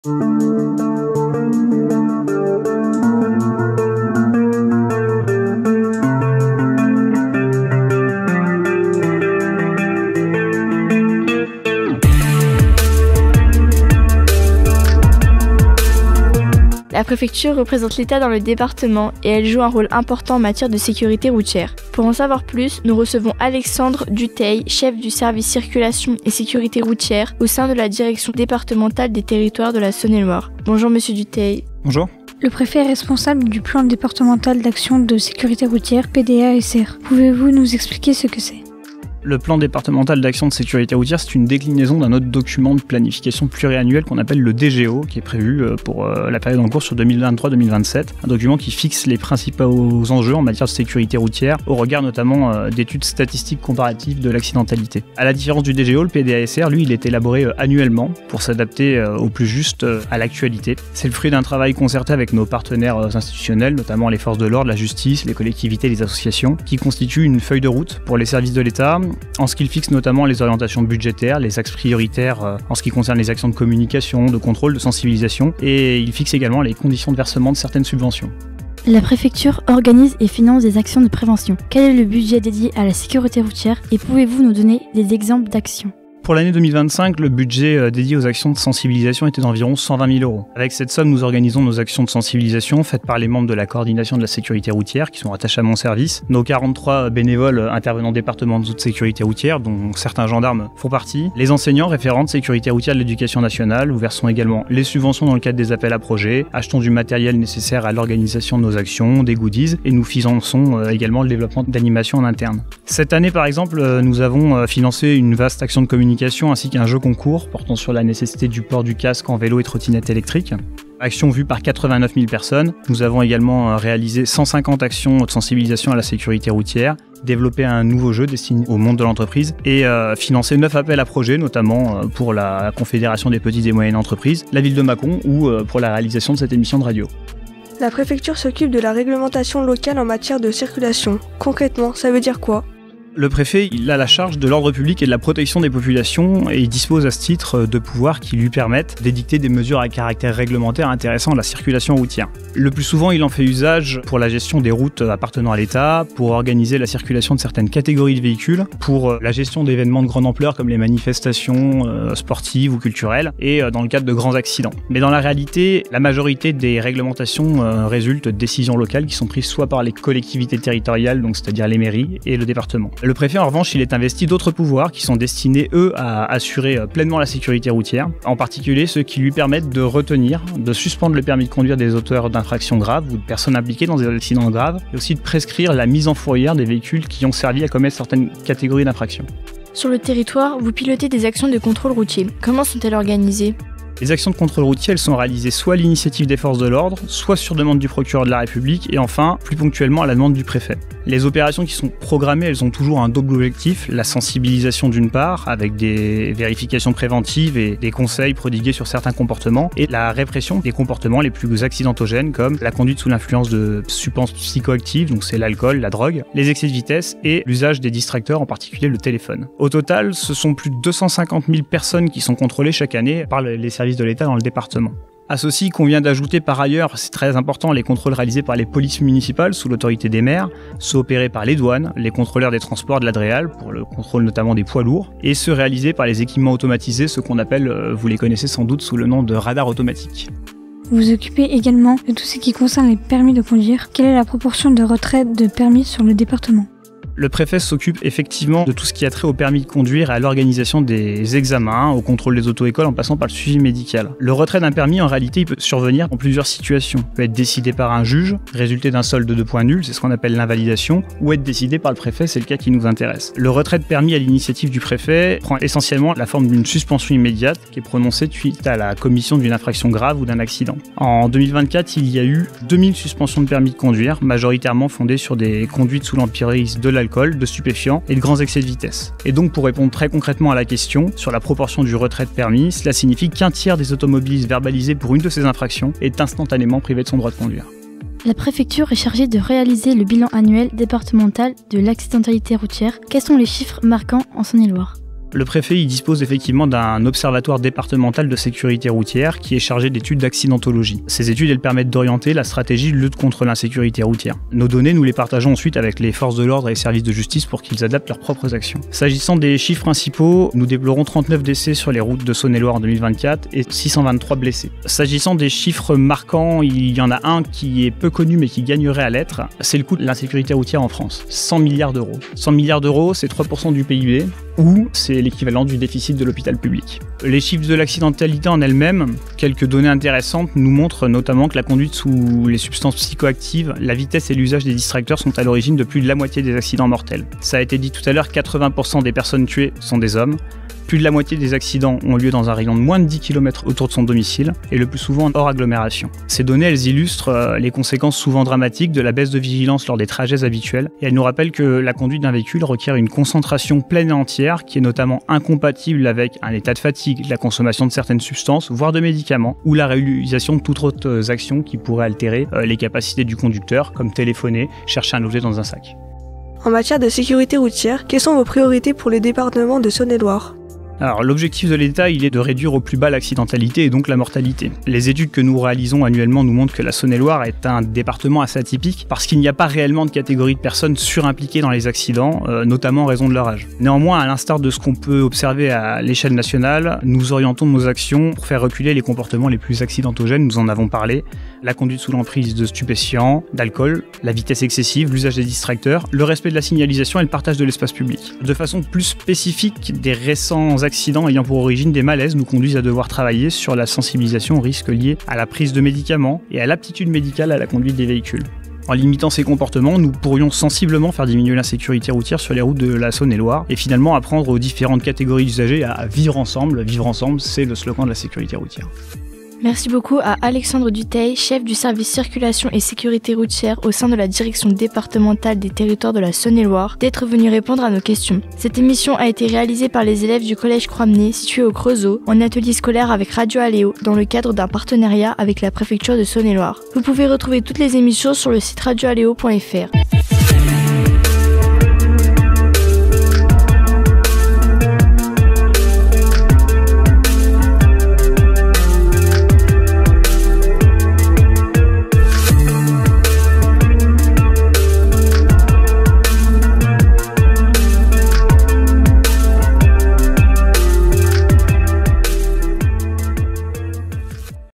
La préfecture représente l'État dans le département et elle joue un rôle important en matière de sécurité routière. Pour en savoir plus, nous recevons Alexandre Dutheil, chef du service circulation et sécurité routière au sein de la direction départementale des territoires de la Saône-et-Loire. Bonjour Monsieur Dutheil. Bonjour. Le préfet est responsable du plan départemental d'action de sécurité routière PDASR. Pouvez-vous nous expliquer ce que c'est ? Le plan départemental d'action de sécurité routière, c'est une déclinaison d'un autre document de planification pluriannuel qu'on appelle le DGO, qui est prévu pour la période en cours sur 2023-2027. Un document qui fixe les principaux enjeux en matière de sécurité routière, au regard notamment d'études statistiques comparatives de l'accidentalité. À la différence du DGO, le PDASR, lui, il est élaboré annuellement pour s'adapter au plus juste à l'actualité. C'est le fruit d'un travail concerté avec nos partenaires institutionnels, notamment les forces de l'ordre, la justice, les collectivités, les associations, qui constituent une feuille de route pour les services de l'État, en ce qu'il fixe notamment les orientations budgétaires, les axes prioritaires en ce qui concerne les actions de communication, de contrôle, de sensibilisation, et il fixe également les conditions de versement de certaines subventions. La préfecture organise et finance des actions de prévention. Quel est le budget dédié à la sécurité routière et pouvez-vous nous donner des exemples d'actions ? Pour l'année 2025, le budget dédié aux actions de sensibilisation était d'environ 120 000 €. Avec cette somme, nous organisons nos actions de sensibilisation faites par les membres de la coordination de la sécurité routière qui sont rattachés à mon service, nos 43 bénévoles intervenants départementaux de sécurité routière, dont certains gendarmes font partie, les enseignants référents de sécurité routière de l'éducation nationale. Nous versons également les subventions dans le cadre des appels à projets, achetons du matériel nécessaire à l'organisation de nos actions, des goodies, et nous finançons également le développement d'animations en interne. Cette année, par exemple, nous avons financé une vaste action de communication ainsi qu'un jeu concours portant sur la nécessité du port du casque en vélo et trottinette électrique. Action vue par 89 000 personnes. Nous avons également réalisé 150 actions de sensibilisation à la sécurité routière, développé un nouveau jeu destiné au monde de l'entreprise et financé 9 appels à projets, notamment pour la Confédération des petites et moyennes entreprises, la ville de Mâcon ou pour la réalisation de cette émission de radio. La préfecture s'occupe de la réglementation locale en matière de circulation. Concrètement, ça veut dire quoi ? Le préfet, il a la charge de l'ordre public et de la protection des populations et il dispose à ce titre de pouvoirs qui lui permettent d'édicter des mesures à caractère réglementaire intéressant la circulation routière. Le plus souvent, il en fait usage pour la gestion des routes appartenant à l'État, pour organiser la circulation de certaines catégories de véhicules, pour la gestion d'événements de grande ampleur comme les manifestations sportives ou culturelles et dans le cadre de grands accidents. Mais dans la réalité, la majorité des réglementations résultent de décisions locales qui sont prises soit par les collectivités territoriales, donc c'est-à-dire les mairies, et le département. Le préfet, en revanche, il est investi d'autres pouvoirs qui sont destinés, eux, à assurer pleinement la sécurité routière, en particulier ceux qui lui permettent de retenir, de suspendre le permis de conduire des auteurs d'infractions graves ou de personnes impliquées dans des accidents graves, et aussi de prescrire la mise en fourrière des véhicules qui ont servi à commettre certaines catégories d'infractions. Sur le territoire, vous pilotez des actions de contrôle routier. Comment sont-elles organisées ? Les actions de contrôle routier, elles sont réalisées soit à l'initiative des forces de l'ordre, soit sur demande du procureur de la République et enfin, plus ponctuellement, à la demande du préfet. Les opérations qui sont programmées, elles ont toujours un double objectif, la sensibilisation d'une part, avec des vérifications préventives et des conseils prodigués sur certains comportements, et la répression des comportements les plus accidentogènes comme la conduite sous l'influence de substances psychoactives, donc c'est l'alcool, la drogue, les excès de vitesse et l'usage des distracteurs, en particulier le téléphone. Au total, ce sont plus de 250 000 personnes qui sont contrôlées chaque année par les services de l'État dans le département. À ceci, il convient d'ajouter par ailleurs, c'est très important, les contrôles réalisés par les polices municipales sous l'autorité des maires, ceux opérés par les douanes, les contrôleurs des transports de l'Adréal pour le contrôle notamment des poids lourds, et ceux réalisés par les équipements automatisés, ceux qu'on appelle, vous les connaissez sans doute sous le nom de radars automatiques. Vous vous occupez également de tout ce qui concerne les permis de conduire. Quelle est la proportion de retrait de permis sur le département ? Le préfet s'occupe effectivement de tout ce qui a trait au permis de conduire et à l'organisation des examens, au contrôle des auto-écoles en passant par le suivi médical. Le retrait d'un permis, en réalité, il peut survenir en plusieurs situations. Il peut être décidé par un juge, résulter d'un solde de points nuls, c'est ce qu'on appelle l'invalidation, ou être décidé par le préfet, c'est le cas qui nous intéresse. Le retrait de permis à l'initiative du préfet prend essentiellement la forme d'une suspension immédiate qui est prononcée suite à la commission d'une infraction grave ou d'un accident. En 2024, il y a eu 2000 suspensions de permis de conduire, majoritairement fondées sur des conduites sous l'emprise de l'alcool, de stupéfiants et de grands excès de vitesse. Et donc pour répondre très concrètement à la question sur la proportion du retrait de permis, cela signifie qu'un tiers des automobilistes verbalisés pour une de ces infractions est instantanément privé de son droit de conduire. La préfecture est chargée de réaliser le bilan annuel départemental de l'accidentalité routière. Quels sont les chiffres marquants en Saône-et-Loire ? Le préfet il dispose effectivement d'un observatoire départemental de sécurité routière qui est chargé d'études d'accidentologie. Ces études elles permettent d'orienter la stratégie de lutte contre l'insécurité routière. Nos données, nous les partageons ensuite avec les forces de l'ordre et les services de justice pour qu'ils adaptent leurs propres actions. S'agissant des chiffres principaux, nous déplorons 39 décès sur les routes de Saône-et-Loire en 2024 et 623 blessés. S'agissant des chiffres marquants, il y en a un qui est peu connu mais qui gagnerait à l'être, c'est le coût de l'insécurité routière en France. 100 milliards d'euros. 100 milliards d'euros, c'est 3% du PIB, ou c'est l'équivalent du déficit de l'hôpital public. Les chiffres de l'accidentalité en elle-même, quelques données intéressantes nous montrent notamment que la conduite sous les substances psychoactives, la vitesse et l'usage des distracteurs sont à l'origine de plus de la moitié des accidents mortels. Ça a été dit tout à l'heure, 80% des personnes tuées sont des hommes. Plus de la moitié des accidents ont lieu dans un rayon de moins de 10 km autour de son domicile, et le plus souvent hors agglomération. Ces données, elles illustrent les conséquences souvent dramatiques de la baisse de vigilance lors des trajets habituels, et elles nous rappellent que la conduite d'un véhicule requiert une concentration pleine et entière, qui est notamment incompatible avec un état de fatigue, la consommation de certaines substances, voire de médicaments, ou la réalisation de toutes autres actions qui pourraient altérer les capacités du conducteur, comme téléphoner, chercher un objet dans un sac. En matière de sécurité routière, quelles sont vos priorités pour le département de Saône-et-Loire ? Alors l'objectif de l'État, il est de réduire au plus bas l'accidentalité et donc la mortalité. Les études que nous réalisons annuellement nous montrent que la Saône-et-Loire est un département assez atypique parce qu'il n'y a pas réellement de catégorie de personnes surimpliquées dans les accidents, notamment en raison de leur âge. Néanmoins, à l'instar de ce qu'on peut observer à l'échelle nationale, nous orientons nos actions pour faire reculer les comportements les plus accidentogènes, nous en avons parlé, la conduite sous l'emprise de stupéfiants, d'alcool, la vitesse excessive, l'usage des distracteurs, le respect de la signalisation et le partage de l'espace public. De façon plus spécifique, des récents accidents ayant pour origine des malaises nous conduisent à devoir travailler sur la sensibilisation aux risques liés à la prise de médicaments et à l'aptitude médicale à la conduite des véhicules. En limitant ces comportements, nous pourrions sensiblement faire diminuer l'insécurité routière sur les routes de la Saône-et-Loire et finalement apprendre aux différentes catégories d'usagers à vivre ensemble. Vivre ensemble, c'est le slogan de la sécurité routière. Merci beaucoup à Alexandre Dutheil, chef du service circulation et sécurité routière au sein de la direction départementale des territoires de la Saône-et-Loire, d'être venu répondre à nos questions. Cette émission a été réalisée par les élèves du collège Croix-Menée situé au Creusot, en atelier scolaire avec Radio Aléo, dans le cadre d'un partenariat avec la préfecture de Saône-et-Loire. Vous pouvez retrouver toutes les émissions sur le site radioaléo.fr.